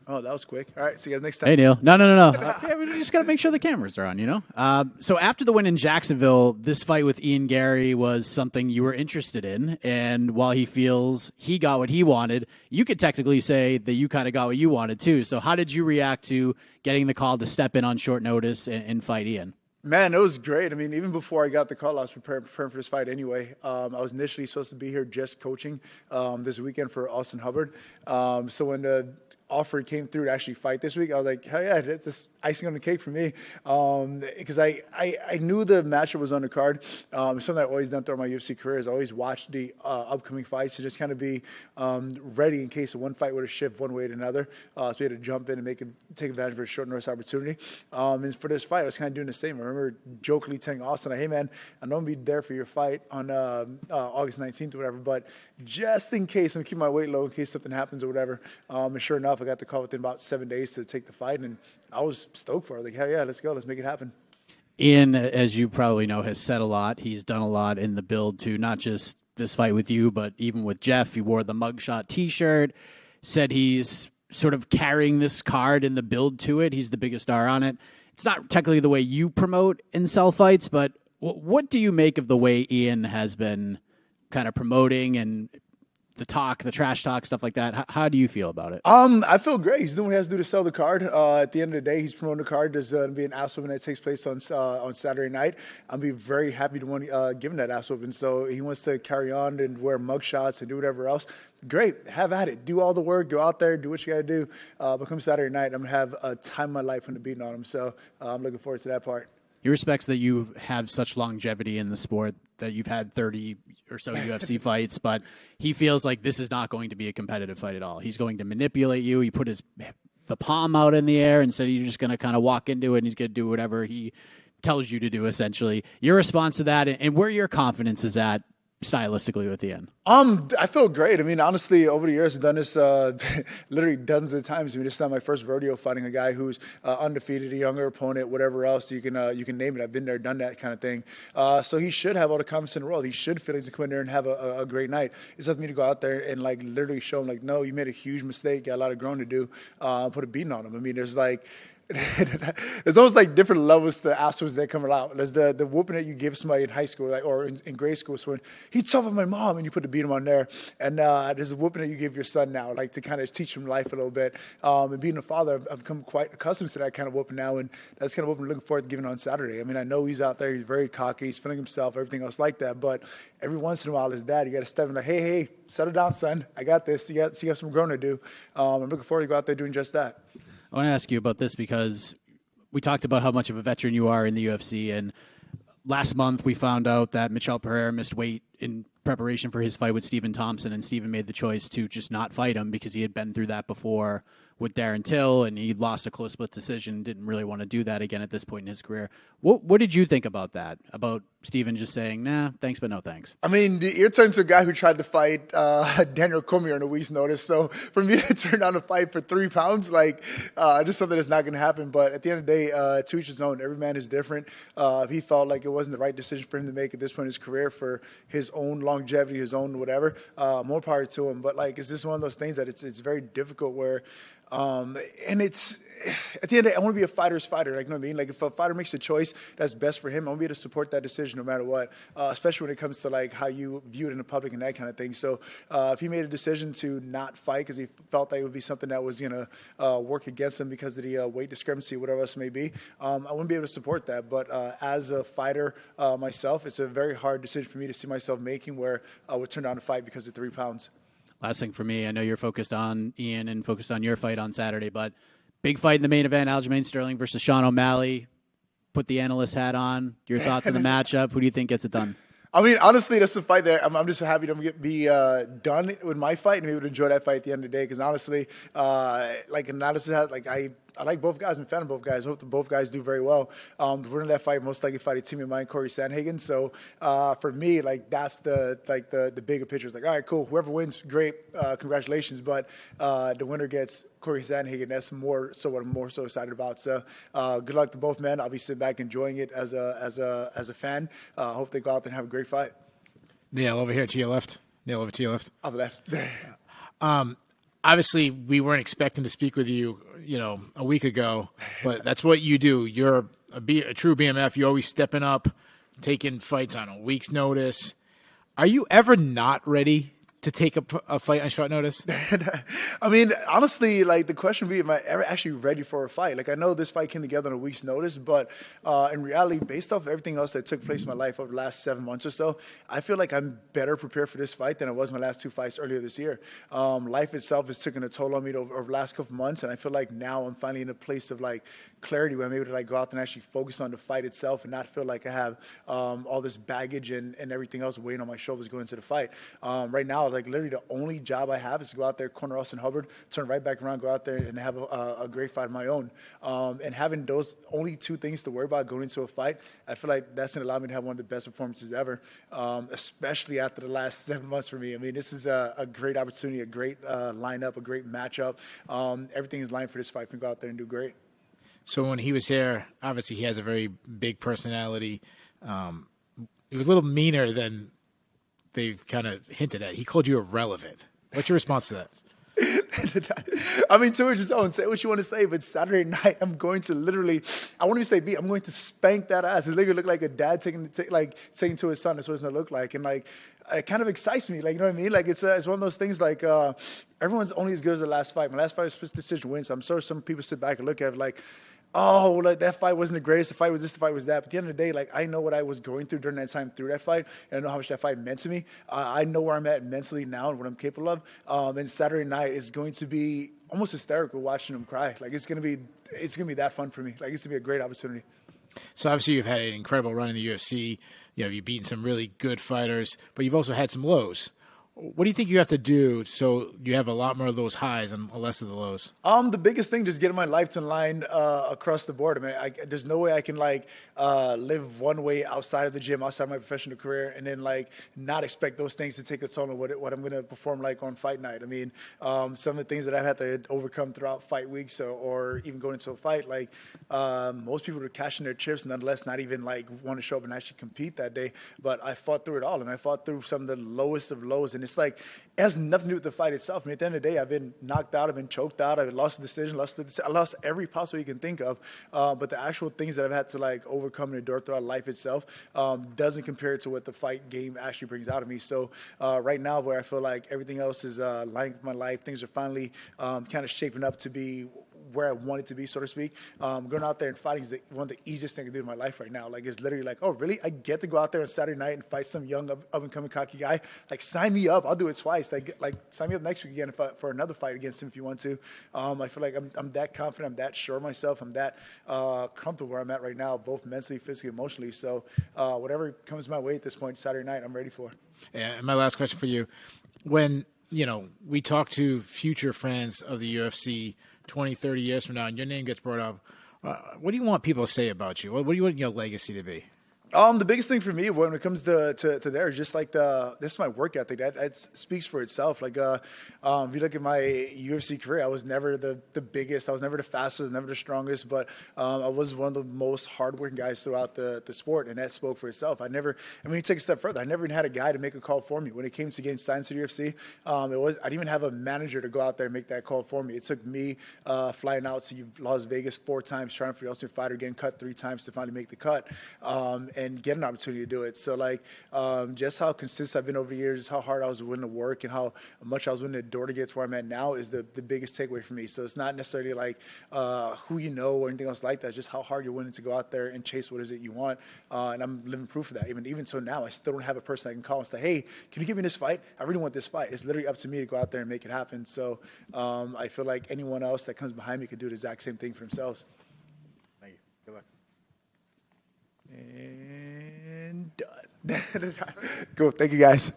Oh, that was quick. All right, see you guys next time. Hey, Neil. No. Yeah, we just got to make sure the cameras are on, you know? So after the win in Jacksonville, this fight with Ian Garry was something you were interested in. And while he feels he got what he wanted, you could technically say that you kind of got what you wanted, too. So how did you react to getting the call to step in on short notice and fight Ian? Man, it was great. I mean, even before I got the call, I was preparing for this fight anyway. I was initially supposed to be here just coaching this weekend for Austin Hubbard. So when the offer came through to actually fight this week, I was like, hell yeah, it's just icing on the cake for me. Because I knew the matchup was on the card. Something I've always done throughout my UFC career is always watch the upcoming fights to just kind of be ready in case one fight were to shift one way or another. So we had to jump in and take advantage of a short notice opportunity. And for this fight, I was kind of doing the same. I remember jokingly telling Austin, hey man, I know I'm going to be there for your fight on August 19th or whatever, but just in case, I'm keeping my weight low in case something happens or whatever. And sure enough, I got the call within about 7 days to take the fight, and I was stoked for it. Like, hell yeah, let's go. Let's make it happen. Ian, as you probably know, has said a lot. He's done a lot in the build to not just this fight with you, but even with Jeff. He wore the mugshot T-shirt, said he's sort of carrying this card in the build to it. He's the biggest star on it. It's not technically the way you promote and sell fights, but what do you make of the way Ian has been kind of promoting and the trash talk, stuff like that? How do you feel about it? I feel great. He's doing what he has to do to sell the card. At the end of the day, he's promoting the card. There's going to be an ass whooping that takes place on Saturday night. I'll be very happy to give him that ass whooping. So he wants to carry on and wear mug shots and do whatever else. Great. Have at it. Do all the work. Go out there. Do what you got to do. But come Saturday night, I'm going to have a time of my life when I'm beating on him. So I'm looking forward to that part. He respects that you have such longevity in the sport, that you've had 30 or so UFC fights, but he feels like this is not going to be a competitive fight at all. He's going to manipulate you. He put the palm out in the air and said you're just going to kind of walk into it and he's going to do whatever he tells you to do, essentially. Your response to that and where your confidence is at stylistically with Ian? I feel great. I mean, honestly, over the years, I've done this literally dozens of times. I mean, this is not my first rodeo fighting a guy who's undefeated, a younger opponent, whatever else you can name it. I've been there, done that kind of thing. So he should have all the confidence in the world. He should feel like he can come in there and have a great night. It's up to me to go out there and like literally show him like, no, you made a huge mistake. Got a lot of growing to do. Put a beating on him. I mean, there's like. There's almost like different levels to assholes that come out. There's the whooping that you give somebody in high school, like, or in grade school. So when he tough on my mom, and you put the beat him on there. And there's a whooping that you give your son now, like to kind of teach him life a little bit. And being a father, I've become quite accustomed to that kind of whooping now, and that's kind of whooping I'm looking forward to giving on Saturday. I mean, I know he's out there, he's very cocky, he's feeling himself, everything else like that. But every once in a while, his dad, you got to step in like, hey, settle down, son. I got this. You got some growing to do. I'm looking forward to go out there doing just that. I want to ask you about this because we talked about how much of a veteran you are in the UFC, and last month we found out that Michel Pereira missed weight in preparation for his fight with Stephen Thompson, and Stephen made the choice to just not fight him because he had been through that before with Darren Till, and he lost a close split decision, didn't really want to do that again at this point in his career. What did you think about that, about Stephen just saying, nah, thanks, but no thanks? I mean, you're turning to a guy who tried to fight Daniel Cormier on a week's notice. So for me to turn down a fight for 3 pounds, like, just something that's not going to happen. But at the end of the day, to each his own. Every man is different. If he felt like it wasn't the right decision for him to make at this point in his career for his own longevity, his own whatever, more power to him. But, like, it's just one of those things that it's very difficult where and it's at the end of the day, I want to be a fighter's fighter. Like, you know what I mean? Like, if a fighter makes a choice that's best for him, I want to be able to support that decision no matter what, especially when it comes to, like, how you view it in the public and that kind of thing. So if he made a decision to not fight because he felt that it would be something that was going to work against him because of the weight discrepancy, whatever else it may be, I wouldn't be able to support that. But as a fighter myself, it's a very hard decision for me to see myself making where I would turn down a fight because of 3 pounds. Last thing for me, I know you're focused on Ian and focused on your fight on Saturday, but big fight in the main event, Aljamain Sterling versus Sean O'Malley. Put the analyst hat on. Your thoughts on the matchup? Who do you think gets it done? I mean, honestly, that's the fight that I'm just happy to be done with my fight and be able to enjoy that fight at the end of the day. Because honestly, like analysis has, like I like both guys. I'm a fan of both guys. I hope that both guys do very well. The winner of that fight most likely fight a teammate of mine, Corey Sandhagen. So for me, like that's the bigger picture. It's like, all right, cool. Whoever wins, great, congratulations. But the winner gets Corey Sandhagen. That's more so what I'm more so excited about. So good luck to both men. I'll be sitting back enjoying it as a fan. Hope they go out there and have a great fight. Neil, over here to your left. Neil, over to your left. On the left. obviously we weren't expecting to speak with you, a week ago, but that's what you do. You're a true BMF. You're always stepping up, taking fights on a week's notice. Are you ever not ready to take a fight on short notice? I mean, honestly, like the question would be, am I ever actually ready for a fight? Like I know this fight came together on a week's notice, but in reality, based off everything else that took place in my life over the last 7 months or so, I feel like I'm better prepared for this fight than I was my last 2 fights earlier this year. Life itself has taken a toll on me over the last couple months, and I feel like now I'm finally in a place of like clarity where I'm able to like go out there and actually focus on the fight itself and not feel like I have all this baggage and everything else weighing on my shoulders going into the fight. Right now, like literally the only job I have is to go out there, corner Austin Hubbard, turn right back around, go out there and have a great fight of my own. And having those only 2 things to worry about going into a fight, I feel like that's going to allow me to have one of the best performances ever, especially after the last 7 months for me. I mean, this is a great opportunity, a great lineup, a great matchup. Everything is lined for this fight. We can go out there and do great. So when he was here, obviously he has a very big personality. He was a little meaner than they've kind of hinted at. He called you irrelevant. What's your response to that? I mean, to his own, say what you want to say, but Saturday night, I'm going to literally, I won't even say beat, I'm going to spank that ass. It's literally look like a dad taking to his son. That's what it's going to look like. And like, it kind of excites me. Like, you know what I mean? Like, it's one of those things like, everyone's only as good as the last fight. My last fight was split decision win. So I'm sure some people sit back and look at it like, oh, like that fight wasn't the greatest. The fight was this, the fight was that. But at the end of the day, like I know what I was going through during that time through that fight, and I know how much that fight meant to me. I know where I'm at mentally now and what I'm capable of. And Saturday night is going to be almost hysterical watching him cry. Like it's gonna be that fun for me. Like it's gonna be a great opportunity. So obviously you've had an incredible run in the UFC. You've beaten some really good fighters, but you've also had some lows. What do you think you have to do so you have a lot more of those highs and less of the lows? The biggest thing, just getting my life in line across the board. I mean, there's no way I can live one way outside of the gym, outside my professional career, and then not expect those things to take a toll on what I'm going to perform like on fight night. I mean, some of the things that I've had to overcome throughout fight weeks or even going into a fight, most people are cashing their chips, nonetheless, not even want to show up and actually compete that day. But I fought through it all, and I fought through some of the lowest of lows, and it's it has nothing to do with the fight itself. I mean, at the end of the day, I've been knocked out, I've been choked out, I've lost a decision, I lost every possible you can think of. But the actual things that I've had to overcome and endure throughout life itself doesn't compare to what the fight game actually brings out of me. So right now, where I feel like everything else is lining up my life, things are finally kind of shaping up to be where I want it to be, so to speak. Going out there and fighting is one of the easiest things I can do in my life right now. It's literally oh, really? I get to go out there on Saturday night and fight some young up-and-coming cocky guy? Sign me up. I'll do it twice. Sign me up next week again for another fight against him if you want to. I feel like I'm that confident. I'm that sure of myself. I'm that comfortable where I'm at right now, both mentally, physically, emotionally. So whatever comes my way at this point, Saturday night, I'm ready for. Yeah, and my last question for you. When, we talk to future fans of the UFC 20, 30 years from now, and your name gets brought up, what do you want people to say about you? What do you want your legacy to be? The biggest thing for me when it comes to there is just this is my work ethic. That speaks for itself. If you look at my UFC career, I was never the biggest. I was never the fastest, never the strongest, but I was one of the most hardworking guys throughout the sport, and that spoke for itself. I mean, you take a step further. I never even had a guy to make a call for me. When it came to getting signed to the UFC, I didn't even have a manager to go out there and make that call for me. It took me flying out to Las Vegas 4 times, trying for the Ultimate Fighter, getting cut 3 times to finally make the cut. And get an opportunity to do it. So just how consistent I've been over the years, just how hard I was willing to work and how much I was willing to endure to get to where I'm at now is the biggest takeaway for me. So it's not necessarily who you know or anything else like that. It's just how hard you're willing to go out there and chase what is it you want. And I'm living proof of that. Even so now, I still don't have a person I can call and say, hey, can you give me this fight? I really want this fight. It's literally up to me to go out there and make it happen. So I feel like anyone else that comes behind me could do the exact same thing for themselves. Thank you. Good luck. And done. Cool. Thank you, guys.